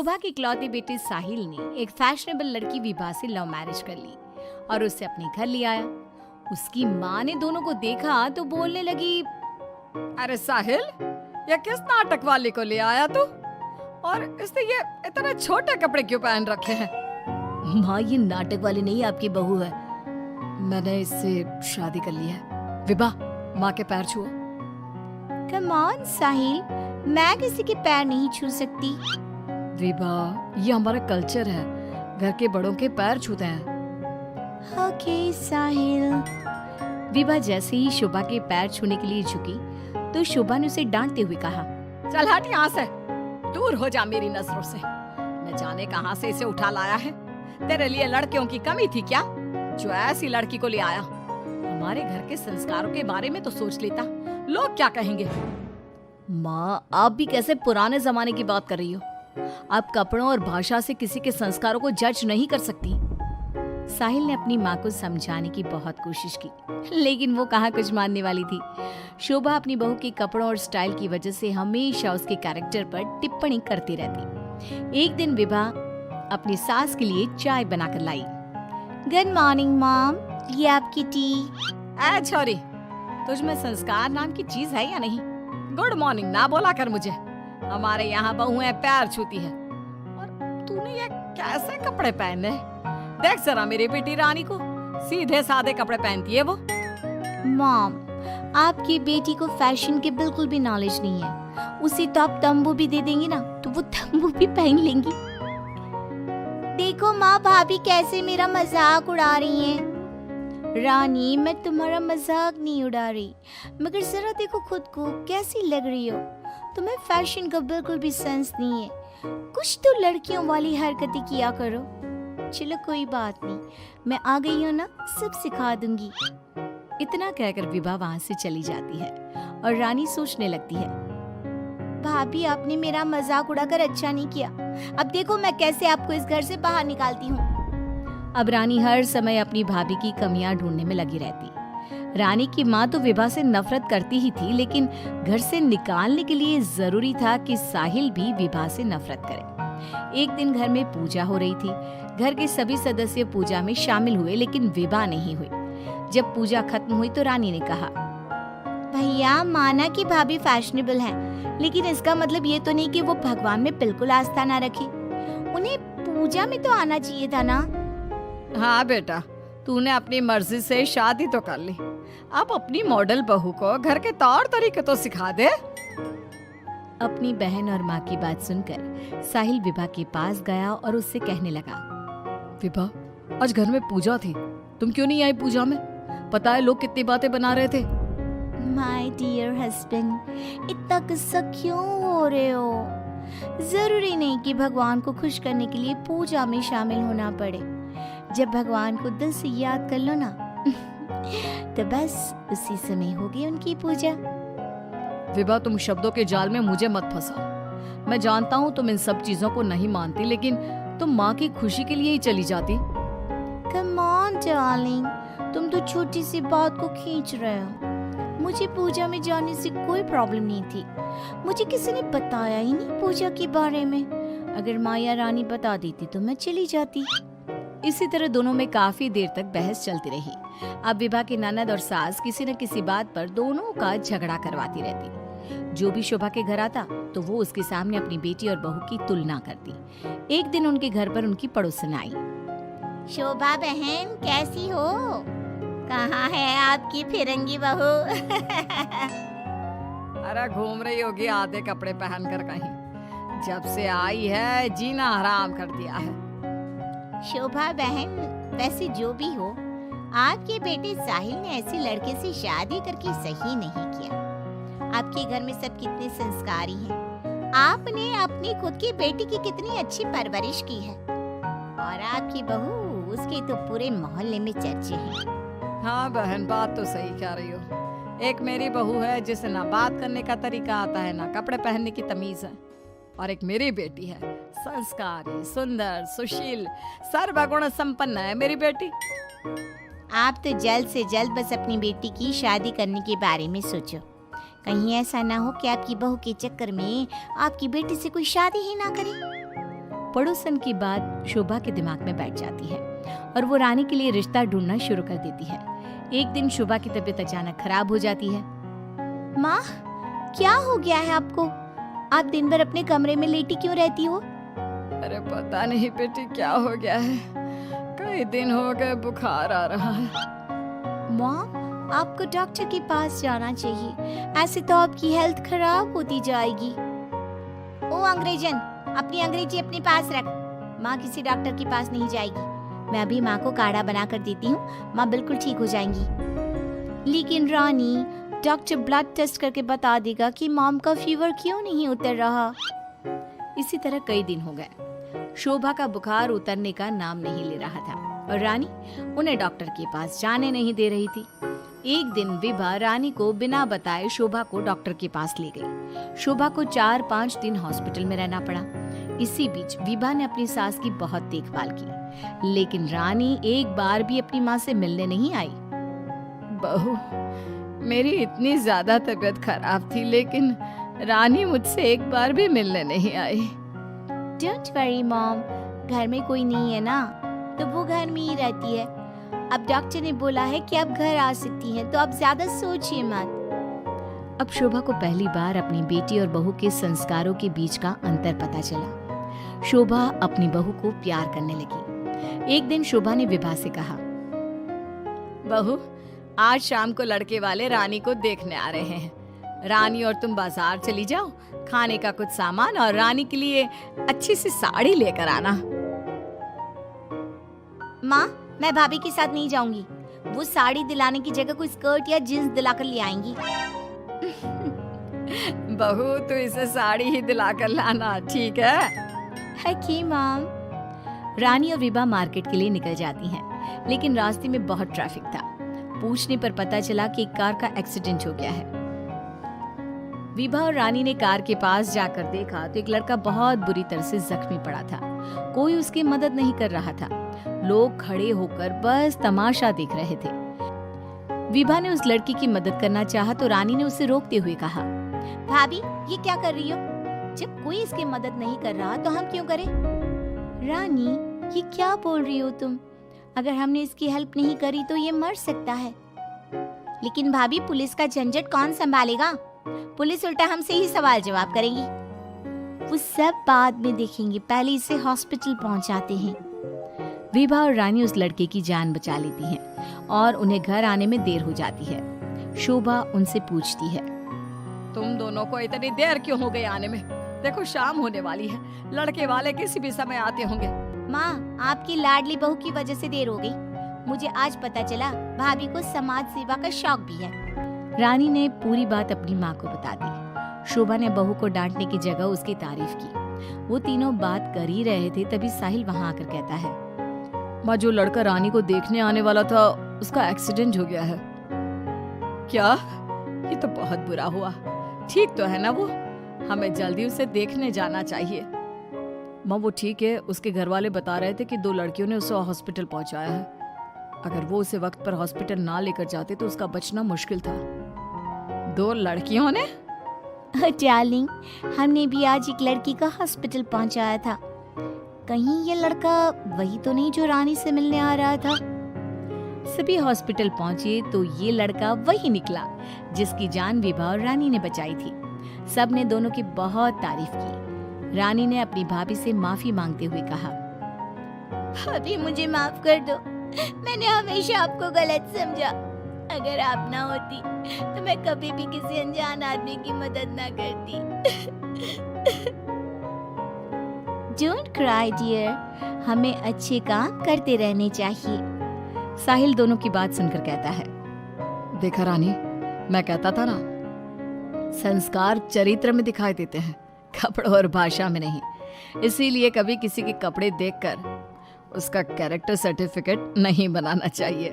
शोभा की इकलौती बेटी साहिल ने एक फैशनेबल लड़की विभा से लव मैरिज कर ली और उसे अपने घर ले आया। उसकी माँ ने दोनों को देखा तो बोलने लगी, अरे साहिल, ये किस नाटक वाले को ले आया तू? और इसने ये इतने छोटे कपड़े क्यों पहन रखे हैं? माँ, ये नाटक वाली नहीं, आपकी बहू है। मैंने इससे शादी कर ली है। विभा, माँ के पैर छुओ। कम ऑन साहिल, मैं किसी के पैर नहीं छू सकती। विभा, ये हमारा कल्चर है, घर के बड़ों के पैर छूते हैं। ओके साहिल। विभा जैसे ही शोभा के पैर छूने के लिए झुकी तो शोभा ने उसे डांटते हुए कहा, चल हट यहाँ से, दूर हो जा मेरी नजरों से। न जाने कहाँ से इसे उठा लाया है। तेरे लिए लड़कियों की कमी थी क्या, जो ऐसी लड़की को ले आया? हमारे घर के संस्कारों के बारे में तो सोच लेता, लोग क्या कहेंगे? माँ, आप भी कैसे पुराने जमाने की बात कर रही हो? आप कपड़ों और भाषा से किसी के संस्कारों को जज नहीं कर सकती। साहिल ने अपनी माँ को समझाने की बहुत कोशिश की, लेकिन वो कहाँ कुछ मानने वाली थी। शोभा अपनी बहू के कपड़ों और स्टाइल की वजह से हमेशा उसके कैरेक्टर पर टिप्पणी करती रहती। एक दिन विभा अपनी सास के लिए चाय बनाकर लाई। गुड मॉर्निंग मॉम, ये आपकी टी। ऐ छोरी, तुझ में संस्कार नाम की चीज है या नहीं? गुड मॉर्निंग ना बोला कर मुझे। हमारे यहाँ बहुएं पैर छूती है, और तूने ये कैसे कपड़े पहने? देख जरा मेरी बेटी रानी को, सीधे सादे कपड़े पहनती है वो। मॉम, आपकी बेटी को फैशन की बिल्कुल भी नॉलेज नहीं है। उसी तो आप तंबू भी दे देंगी ना, तो वो तंबू भी पहन लेंगी। देखो माँ, भाभी कैसे मेरा मजाक उड़ा रही हैं। रानी, मैं तुम्हारा मजाक नहीं उड़ा रही, मगर जरा देखो खुद को, कैसी लग रही हो। तुम्हें फैशन का बिल्कुल भी सेंस नहीं है। कुछ तो लड़कियों वाली हरकतें किया करो। चलो कोई बात नहीं, मैं आ गई हूँ ना, सब सिखा दूंगी। इतना कहकर विभा वहाँ से चली जाती है और रानी सोचने लगती है, भाभी आपने मेरा मजाक उड़ाकर अच्छा नहीं किया। अब देखो मैं कैसे आपको इस घर से बाहर निकालती हूँ। अब रानी हर समय अपनी भाभी की कमियां ढूंढने में लगी रहती। रानी की माँ तो विभा से नफरत करती ही थी, लेकिन घर से निकालने के लिए जरूरी था कि साहिल भी विभा से नफरत करे। एक दिन घर में पूजा हो रही थी। घर के सभी सदस्य पूजा में शामिल हुए, लेकिन विभा नहीं हुई। जब पूजा खत्म हुई तो रानी ने कहा, भैया, माना कि भाभी फैशनेबल हैं, लेकिन इसका मतलब ये तो नहीं कि वो भगवान में बिल्कुल आस्था ना रखे। उन्हें पूजा में तो आना चाहिए था ना। हाँ बेटा, तूने अपनी मर्जी से शादी तो कर ली, अब अपनी मॉडल बहू को घर के तौर तरीके तो सिखा दे। अपनी बहन और माँ की बात सुनकर साहिल विभा के पास गया और उससे कहने लगा, विभा, आज घर में पूजा थी, तुम क्यों नहीं आई पूजा में? पता है लोग कितनी बातें बना रहे थे। माय डियर हस्बैंड, इतना गुस्सा क्यों हो रहे हो? जरूरी नहीं कि भगवान को खुश करने के लिए पूजा में शामिल होना पड़े। जब भगवान को दिल से याद कर लो ना तो बस उसी समय होगी उनकी पूजा। विभा, तुम शब्दों के जाल में मुझे मत फंसाओ। मैं जानता हूँ तुम इन सब चीजों को नहीं मानती, लेकिन तुम माँ की खुशी के लिए ही चली जाती। कम ऑन डार्लिंग, तुम तो छोटी सी बात को खींच रहे हो। मुझे पूजा में जाने से कोई प्रॉब्लम नहीं थी। मुझे किसी ने बताया ही नहीं पूजा के बारे में। अगर माया रानी बता देती तो मैं चली जाती। इसी तरह दोनों में काफी देर तक बहस चलती रही। अब विभा की ननद और सास किसी न किसी बात पर दोनों का झगड़ा करवाती रहती। जो भी शोभा के घर आता तो वो उसके सामने अपनी बेटी और बहू की तुलना करती। एक दिन उनके घर पर उनकी पड़ोसन आई। शोभा बहन, कैसी हो? कहाँ है आपकी फिरंगी बहू? अरे घूम रही होगी आधे कपड़े पहनकर कहीं। जब से आई है जीना हराम कर दिया है। शोभा बहन, वैसे जो भी हो, आपके बेटे साहिल ने ऐसे लड़के से शादी करके सही नहीं किया। आपके घर में सब कितने संस्कारी हैं। आपने अपनी खुद की बेटी की कितनी अच्छी परवरिश की है, और आपकी बहू, उसके तो पूरे मोहल्ले में चर्चे हैं। हाँ बहन, बात तो सही कह रही हो। एक मेरी बहू है जिसे ना बात करने का तरीका आता है, ना कपड़े पहनने की तमीज है, और एक मेरी बेटी है, संस्कारी, सुंदर, सुशील, सर्वगुण संपन्न है मेरी बेटी। आप तो जल्द से जल्द बस अपनी बेटी की शादी करने के बारे में सोचो। कहीं ऐसा ना हो कि आपकी बहू के चक्कर में आपकी बेटी से कोई शादी ही ना करे। पड़ोसन की बात शोभा के दिमाग में बैठ जाती है और वो रानी के लिए रिश्ता ढूंढना शुरू कर देती है। एक दिन शोभा की तबीयत अचानक खराब हो जाती है। माँ, क्या हो गया है आपको? आप दिन भर अपने कमरे में लेटी क्यों रहती हो? अरे पता नहीं बेटी क्या हो गया है, कई दिन हो गए बुखार आ रहा है। मॉम, आपको डॉक्टर के पास जाना चाहिए, ऐसे तो आपकी हेल्थ खराब होती जाएगी। ओ अंग्रेजन, अपनी अंग्रेजी अपने पास रख। माँ किसी डॉक्टर के पास नहीं जाएगी। मैं अभी माँ को काढ़ा बना कर देती हूँ, माँ बिल्कुल ठीक हो जाएंगी। लेकिन रानी, डॉक्टर ब्लड टेस्ट करके बता देगा कि मॉम का फीवर क्यों नहीं उतर रहा। इसी तरह कई दिन हो गए। शोभा का बुखार उतरने का नाम नहीं ले रहा था और रानी उन्हें डॉक्टर के पास जाने नहीं दे रही थी। एक दिन विभा रानी को बिना बताए शोभा को डॉक्टर के पास ले गई। शोभा को 4-5 दिन हॉस्पिटल में रहना पड़ा। इसी बीच विभा ने अपनी सास की बहुत देखभाल की, लेकिन रानी एक बार भी अपनी माँ से मिलने नहीं आई। बहू, मेरी इतनी ज्यादा तबीयत खराब थी, लेकिन रानी मुझसे एक बार भी मिलने नहीं आई। डोंट वरी मॉम, घर में कोई नहीं है ना, तो वो घर में ही रहती है। अब डॉक्टर ने बोला है कि आप घर आ सकती हैं, तो आप ज्यादा सोचिए मत। अब शोभा को पहली बार अपनी बेटी और बहू के संस्कारों के बीच का अंतर पता चला। शोभा अपनी बहू को प्यार करने लगी। एक दिन शोभा ने विभा से कहा, बहू, आज शाम को लड़के वाले रानी को देखने आ रहे हैं। रानी और तुम बाजार चली जाओ, खाने का कुछ सामान और रानी के लिए अच्छी सी साड़ी लेकर आना। माँ, मैं भाभी के साथ नहीं जाऊंगी। वो साड़ी दिलाने की जगह कोई स्कर्ट या जींस दिलाकर ले आएंगी। बहू, तो इसे साड़ी ही दिलाकर लाना, ठीक है? की मॉम। रानी और विभा मार्केट के लिए निकल जाती हैं, लेकिन रास्ते में बहुत ट्रैफिक था। पूछने पर पता चला कि एक कार का एक्सीडेंट हो गया है। विभा और रानी ने कार के पास जाकर देखा तो एक लड़का बहुत बुरी तरह से जख्मी पड़ा था। कोई उसकी मदद नहीं कर रहा था। लोग खड़े होकर बस तमाशा देख रहे थे। विभा ने उस लड़की की मदद करना चाहा तो रानी ने उसे रोकते हुए कहा, भाभी, ये क्या कर रही हो? जब कोई इसकी मदद नहीं कर रहा तो हम क्यों करें? रानी, ये क्या बोल रही हो तुम? अगर हमने इसकी हेल्प नहीं करी तो ये मर सकता है। लेकिन भाभी, पुलिस का झंझट कौन संभालेगा? पुलिस उल्टा हमसे ही सवाल जवाब करेगी। वो सब बाद में देखेंगे, पहले इसे हॉस्पिटल पहुंचाते हैं। विभा और रानी उस लड़के की जान बचा लेती हैं और उन्हें घर आने में देर हो जाती है। शोभा उनसे पूछती है, तुम दोनों को इतनी देर क्यों हो गई आने में? देखो शाम होने वाली है, लड़के वाले किसी भी समय आते होंगे। माँ, आपकी लाडली बहू की वजह से देर हो गई। मुझे आज पता चला भाभी को समाज सेवा का शौक भी है। रानी ने पूरी बात अपनी माँ को बता दी। शोभा ने बहू को डांटने की जगह उसकी तारीफ की। वो तीनों बात कर ही रहे थे, तभी साहिल वहाँ आकर कहता है, माँ, जो लड़का रानी को देखने आने वाला था उसका एक्सीडेंट हो गया है। क्या? ये तो बहुत बुरा हुआ। ठीक तो है ना वो? हमें जल्दी उसे देखने जाना चाहिए। माँ, वो ठीक है, उसके घर वाले बता रहे थे कि 2 लड़कियों ने उसे हॉस्पिटल पहुंचाया है। अगर वो उसे वक्त पर हॉस्पिटल ना लेकर जाते तो उसका बचना मुश्किल था। 2 लड़कियों ने? डार्लिंग, हमने भी आज एक लड़की का हॉस्पिटल पहुंचाया था। कहीं ये लड़का वही तो नहीं जो रानी से मिलने आ रहा था? सभी हॉस्पिटल पहुंचे तो ये लड़का वही निकला जिसकी जान विभा और रानी ने बचाई थी। सब ने दोनों की बहुत तारीफ की। रानी ने अपनी भाभी से माफी मांगते हुए कहा, भाभी, मुझे माफ कर दो, मैंने हमेशा आपको गलत समझा। अगर आप ना होती तो मैं कभी भी किसी अनजान आदमी की मदद ना करती। डोंट क्राई डियर, हमें अच्छे काम करते रहने चाहिए। साहिल दोनों की बात सुनकर कहता है, देखा रानी, मैं कहता था ना, संस्कार चरित्र में दिखाई देते हैं, कपड़ों और भाषा में नहीं। इसीलिए कभी किसी के कपड़े देखकर उसका कैरेक्टर सर्टिफिकेट नहीं बनाना चाहिए।